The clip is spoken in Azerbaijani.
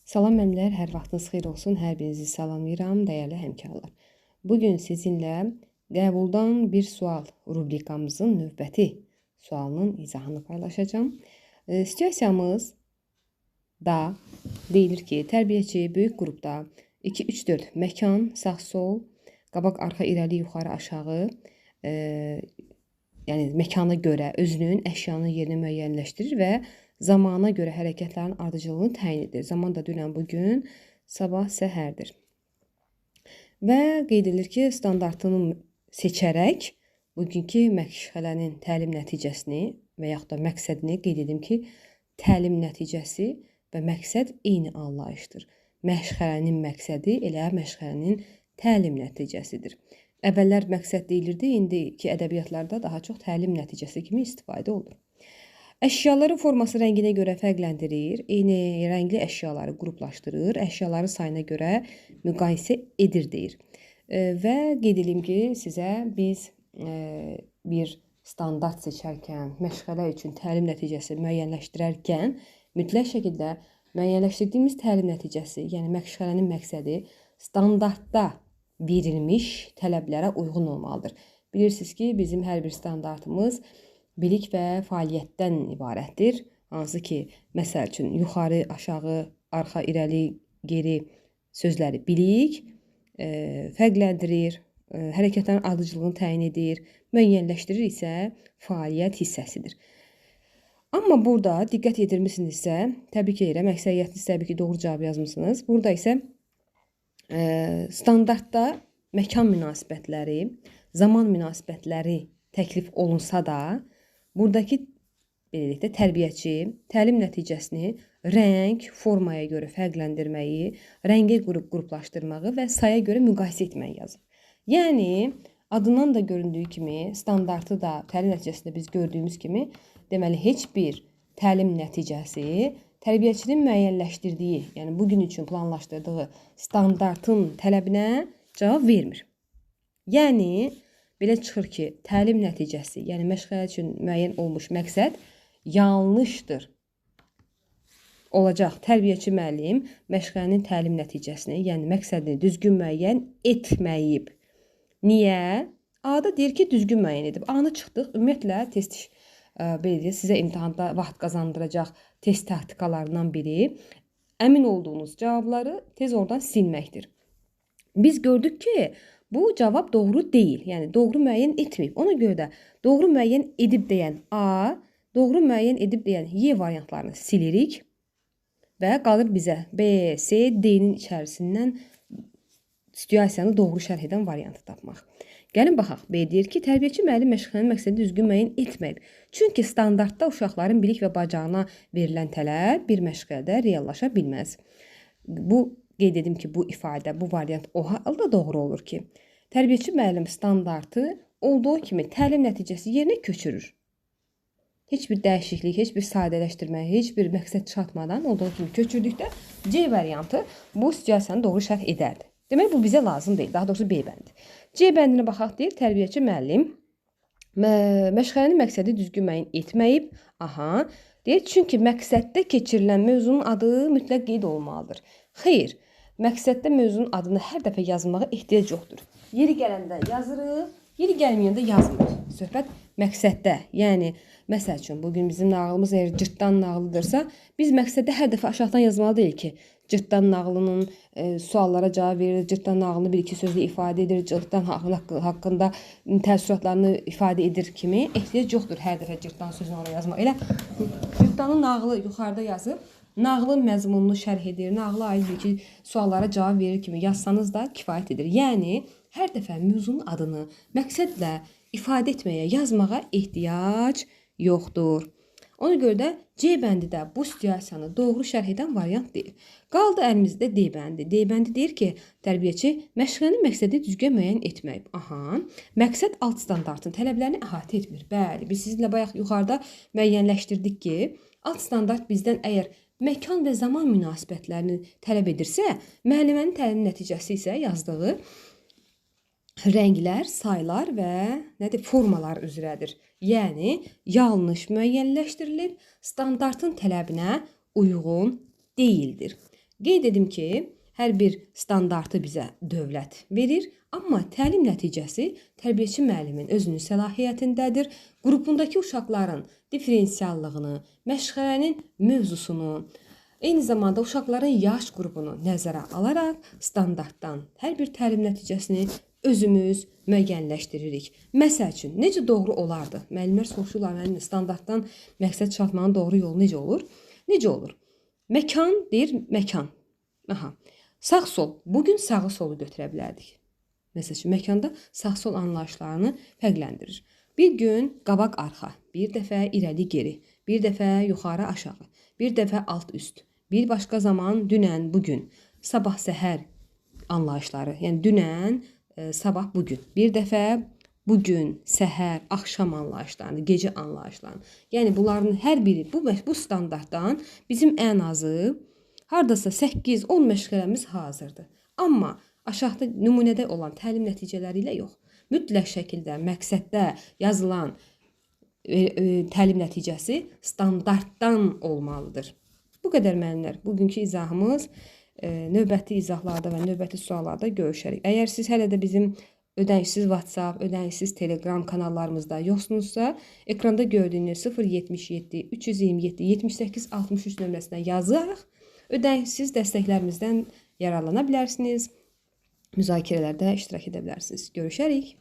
Salam müəllimlər, hər vaxtınız xeyir olsun. Hər birinizi salamlayıram, dəyərli həmkarlar. Bugün sizinlə qəbuldan bir sual rubrikamızın növbəti sualının izahını paylaşacağım. Situasiyamız da deyilir ki, tərbiyəçi böyük qrupda 2-3-4 məkan, sağ-sol, qabaq-arxa, irəli, yuxarı, aşağı, yəni məkana görə özünün əşyanın yerini müəyyənləşdirir və zamana görə hərəkətlərin ardıcıllığını təyin edir. Zaman da dünən bugün, sabah səhərdir. Və qeyd edilir ki, standartını seçərək bugünkü məşğələnin təlim nəticəsini və yaxud da məqsədini qeyd edim ki, təlim nəticəsi və məqsəd eyni anlayışdır. Məşğələnin məqsədi elə məşğələnin təlim nəticəsidir. Əvvəllər məqsəd deyilirdi, indiki ədəbiyyatlarda daha çox təlim nəticəsi kimi istifadə olunur. Əşyaların forması rənginə görə fərqləndirir, eyni rəngli əşyaları qruplaşdırır, əşyaların sayına görə müqayisə edir deyir. Və qeyd edim ki, sizə biz bir standart seçərkən, məşğələ üçün təlim nəticəsi müəyyənləşdirərkən mütləq şəkildə müəyyənləşdirdiyimiz təlim nəticəsi, yəni məşğələnin məqsədi standartda verilmiş tələblərə uyğun olmalıdır. Bilirsiniz ki, bizim hər bir standartımız bilik və fəaliyyətdən ibarətdir. Hansı ki, məsəl üçün, yuxarı, aşağı, arxa, irəli, geri sözləri bilik, fərqləndirir, hərəkətlərin ardıcıllığını təyin edir, müəyyənləşdirir isə fəaliyyət hissəsidir. Amma burada diqqət yetirmisinizsə, təbii ki, əksəriyyətiniz təbii ki, doğru cavab yazmısınız. Burada isə standartda məkan münasibətləri, zaman münasibətləri təklif olunsa da, buradakı beləliklə tərbiyəçi təlim nəticəsini rəng, formaya görə fərqləndirməyi, rəngə qruplaşdırmağı və saya görə müqayisə etməyi yazır. Yəni, adından da göründüyü kimi, standartı da təlim nəticəsində biz gördüyümüz kimi, deməli, heç bir təlim nəticəsi tərbiyəçinin müəyyənləşdirdiyi, yəni bugün üçün planlaşdırdığı standartın tələbinə cavab vermir. Yəni, belə çıxır ki, təlim nəticəsi, yəni məşğələ üçün müəyyən olmuş məqsəd yanlışdır. Olacaq, tərbiyəçi müəllim məşğələnin təlim nəticəsini, yəni məqsədini düzgün müəyyən etməyib. Niyə? A-da deyir ki, düzgün müəyyən edib. A-nı çıxdıq, ümumiyyətlə test sizə imtahanda vaxt qazandıracaq test taktikalarından biri əmin olduğunuz cavabları tez oradan silməkdir. Biz gördük ki, bu cavab doğru deyil, yəni doğru müəyyən etməyib. Ona görə də doğru müəyyən edib deyən A, doğru müəyyən edib deyən Y variantlarını silirik və qalır bizə B, C, D-nin içərisindən situasiyanı doğru şərh edən variantı tapmaq. Gəlin baxaq, B deyir ki, tərbiyəçi müəllim məşğələnin məqsədini düzgün müəyyən etməyib. Çünki standartda uşaqların bilik və bacarığına verilən tələb bir məşğələdə reallaşa bilməz. Bu, qeyd edim ki, bu ifadə, bu variant o halda doğru olur ki, tərbiyəçi müəllim standartı olduğu kimi təlim nəticəsi yerinə köçürür. Heç bir dəyişiklik, heç bir sadələşdirmə, heç bir məqsəd çatmadan olduğu kimi köçürdükdə C variantı bu situasiyanı doğru şərh edərdi. Demək, bu bizə lazım deyil, daha doğrusu B bəndi. C bəndinə baxaq deyir, tərbiyəçi müəllim məşğələnin məqsədi düzgün müəyyən etməyib. Deyir, çünki məqsəddə keçirilən mövzunun adı mütləq qeyd olmalıdır. Xeyr, məqsəddə mövzunun adını hər dəfə yazmağa ehtiyac yoxdur. Yeri gələndə yazırıq, yeri gəlməyəndə yazmırıq. Söhbət məqsəddə, yəni məsəl üçün, bugün bizim nağılımız eğer cırtdan nağılıdırsa, biz məqsəddə hər dəfə aşağıdan yazmalı deyil ki, cırtdan nağılının suallara cavab verir, cırtdan nağılını bir-iki sözlə ifadə edir, cırtdan haqqında təəssüratlarını ifadə edir kimi ehtiyac yoxdur hər dəfə cırtdan sözünü oraya yazmaq. Elə cırtdanın nağılı yuxarıda yazıb, nağılın məzmununu şərh edir, nağıla aid bir-iki suallara cavab verir kimi yazsanız da kifayət edir. Yəni, hər dəfə mövzunun adını məqsədlə ifadə etməyə, yazmağa ehtiyac yoxdur. Ona görə də C bəndi də bu situasiyanı doğru şərh edən variant deyil. Qaldı əlimizdə D bəndi. D bəndi deyir ki, tərbiyəçi məşğələnin məqsədi düzgün müəyyən etməyib. Məqsəd alt standartın tələblərini əhatə etmir. Bəli, biz sizinlə bayaq yuxarıda müəyyənləşdirdik ki, alt standart bizdən əgər məkan və zaman münasibətlərini tələb edirsə, müəllimənin təlim nəticəsi isə yazdığı rənglər, saylar və formalar üzrədir. Yəni, yanlış müəyyənləşdirilir, standartın tələbinə uyğun deyildir. Qeyd edim ki, hər bir standartı bizə dövlət verir, amma təlim nəticəsi tərbiyəçi müəllimin özünün səlahiyyətindədir. Qrupundakı uşaqların differensiallığını, məşğələnin mövzusunu, eyni zamanda uşaqların yaş qrupunu nəzərə alaraq standartdan hər bir təlim nəticəsini özümüz müəyyənləşdiririk. Məsəl üçün, necə doğru olardı? Müəllimlər soruşurlar, müəllim, standartdan məqsəd çatmanın doğru yolu necə olur? Necə olur? Məkan deyir, məkan. Aha. Sağ-sol. Bugün sağı-solu götürə bilərdik. Məsəl üçün, məkanda sağ-sol anlayışlarını fərqləndirir. Bir gün qabaq-arxa, bir dəfə irəli-geri, bir dəfə yuxarı-aşağı, bir dəfə alt-üst, bir başqa zaman dünən, bugün, sabah-səhər anlayışları, yəni dünən, sabah, bugün. Bir dəfə bugün, səhər, axşam anlayışlarını, gecə anlayışlarını. Yəni bunların hər biri bu standartdan bizim ən azı hardasa 8-10 məşğələmiz hazırdır. Amma aşağıda nümunədə olan təlim nəticələri ilə yox. Mütləq şəkildə məqsəddə yazılan təlim nəticəsi standartdan olmalıdır. Bu qədər müəllimlər. Bugünkü izahımız növbəti izahlarda və növbəti suallarda görüşərik. Əgər siz hələ də bizim ödənişsiz WhatsApp, ödənişsiz Telegram kanallarımızda yoxsunuzsa, ekranda gördüyünüz 077 327 78 63 nömrəsinə yazaraq ödənişsiz dəstəklərimizdən yararlana bilərsiniz. Müzakirələrdə iştirak edə bilərsiniz. Görüşərik.